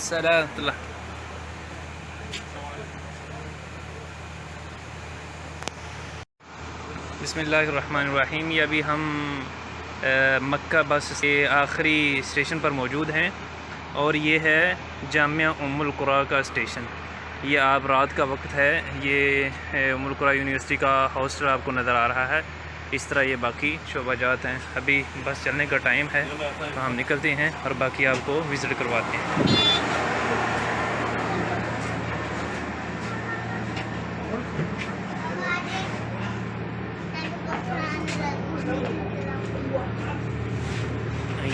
सलाम। बिस्मिल्लाहिर्रहमानिर्रहीम। ये अभी हम मक्का बस से आखिरी स्टेशन पर मौजूद हैं और ये है जामिया उम्मुल कुरा का स्टेशन। ये आप रात का वक्त है, ये उम्मुल कुरा यूनिवर्सिटी का हॉस्टल आपको नज़र आ रहा है। इस तरह ये बाकी शोबाजात हैं। अभी बस चलने का टाइम है तो हम निकलते हैं और बाकी आपको विज़िट करवाते हैं।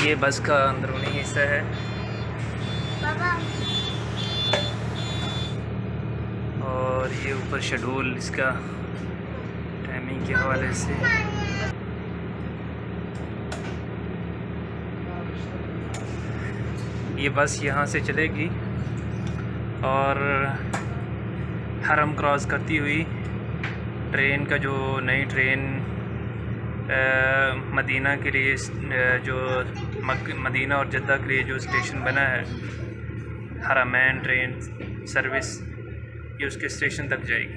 ये बस का अंदरूनी हिस्सा है। और ये ऊपर शेड्यूल इसका टाइमिंग के हवाले से। ये बस यहाँ से चलेगी और हरम क्रॉस करती हुई ट्रेन का जो नई ट्रेन मदीना के लिए जो मदीना और जद्दा के लिए जो स्टेशन बना है हरमैन ट्रेन सर्विस, ये उसके स्टेशन तक जाएगी।